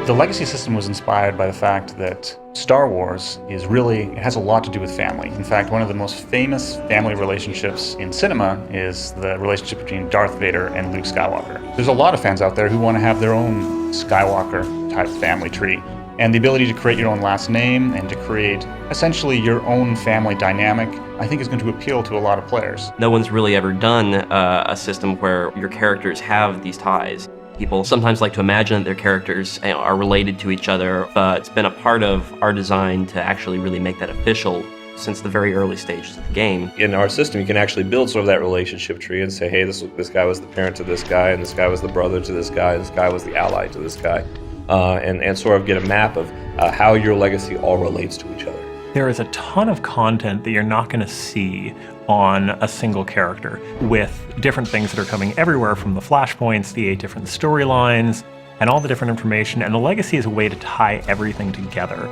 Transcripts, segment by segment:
The legacy system was inspired by the fact that Star Wars it has a lot to do with family. In fact, one of the most famous family relationships in cinema is the relationship between Darth Vader and Luke Skywalker. There's a lot of fans out there who want to have their own Skywalker-type family tree. And the ability to create your own last name and to create essentially your own family dynamic, I think is going to appeal to a lot of players. No one's really ever done a system where your characters have these ties. People sometimes like to imagine that their characters are related to each other, but it's been a part of our design to actually really make that official since the very early stages of the game. In our system, you can actually build sort of that relationship tree and say, hey, this guy was the parent to this guy, and this guy was the brother to this guy, and this guy was the ally to this guy, and sort of get a map of how your legacy all relates to each other. There is a ton of content that you're not going to see on a single character, with different things that are coming everywhere from the flashpoints, the 8 different storylines, and all the different information, and the legacy is a way to tie everything together.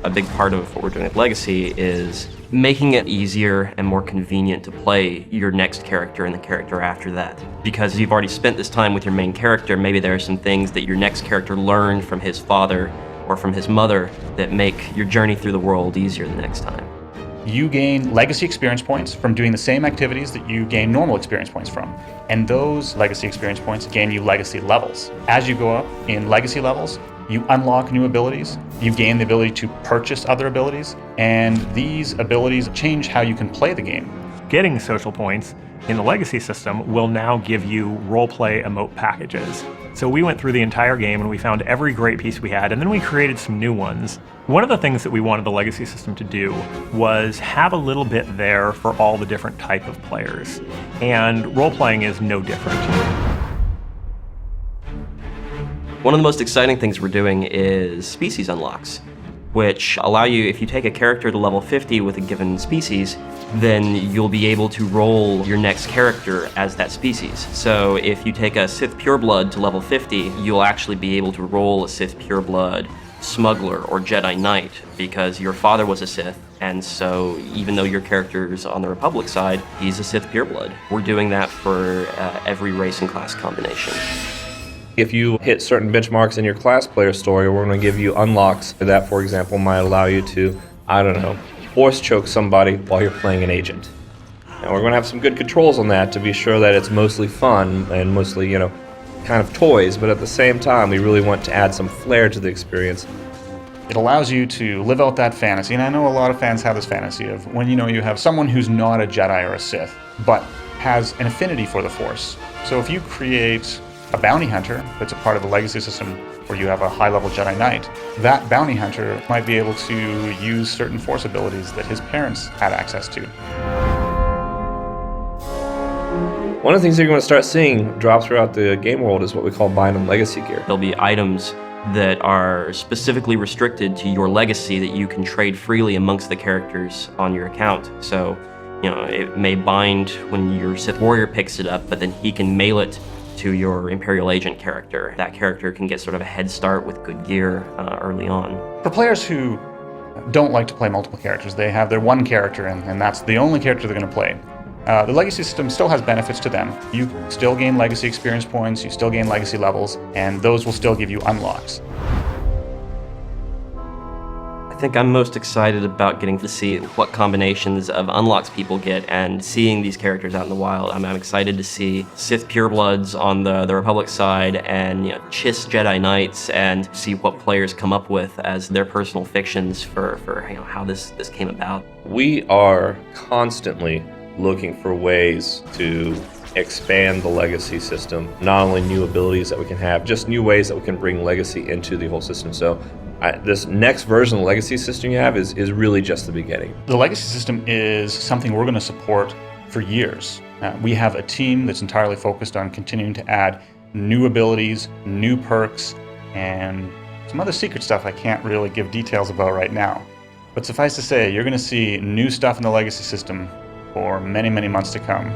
A big part of what we're doing with Legacy is making it easier and more convenient to play your next character and the character after that. Because you've already spent this time with your main character, maybe there are some things that your next character learned from his father or from his mother that make your journey through the world easier the next time. You gain legacy experience points from doing the same activities that you gain normal experience points from. And those legacy experience points gain you legacy levels. As you go up in legacy levels, you unlock new abilities, you gain the ability to purchase other abilities, and these abilities change how you can play the game. Getting social points in the legacy system will now give you roleplay emote packages. So we went through the entire game and we found every great piece we had, and then we created some new ones. One of the things that we wanted the legacy system to do was have a little bit there for all the different type of players, and role-playing is no different. One of the most exciting things we're doing is species unlocks, which allow you, if you take a character to level 50 with a given species, then you'll be able to roll your next character as that species. So if you take a Sith Pureblood to level 50, you'll actually be able to roll a Sith Pureblood Smuggler or Jedi Knight because your father was a Sith, and so even though your character's on the Republic side, he's a Sith Pureblood. We're doing that for every race and class combination. If you hit certain benchmarks in your class player story, we're going to give you unlocks that, for example, might allow you to, I don't know, force choke somebody while you're playing an agent. And we're going to have some good controls on that to be sure that it's mostly fun and mostly, kind of toys, but at the same time, we really want to add some flair to the experience. It allows you to live out that fantasy, and I know a lot of fans have this fantasy of when you have someone who's not a Jedi or a Sith, but has an affinity for the Force. So if you create a bounty hunter that's a part of the legacy system where you have a high-level Jedi Knight, that bounty hunter might be able to use certain Force abilities that his parents had access to. One of the things that you're going to start seeing drop throughout the game world is what we call bind and legacy gear. There'll be items that are specifically restricted to your legacy that you can trade freely amongst the characters on your account. So, it may bind when your Sith Warrior picks it up, but then he can mail it to your Imperial Agent character. That character can get sort of a head start with good gear early on. For players who don't like to play multiple characters, they have their one character and that's the only character they're going to play. The legacy system still has benefits to them. You still gain legacy experience points, you still gain legacy levels, and those will still give you unlocks. I think I'm most excited about getting to see what combinations of unlocks people get and seeing these characters out in the wild. I'm excited to see Sith Purebloods on the Republic side and Chiss Jedi Knights and see what players come up with as their personal fictions for how this came about. We are constantly looking for ways to expand the legacy system. Not only new abilities that we can have, just new ways that we can bring legacy into the whole system. So this next version of the legacy system you have is really just the beginning. The legacy system is something we're going to support for years. We have a team that's entirely focused on continuing to add new abilities, new perks, and some other secret stuff I can't really give details about right now. But suffice to say, you're going to see new stuff in the legacy system for many, many months to come.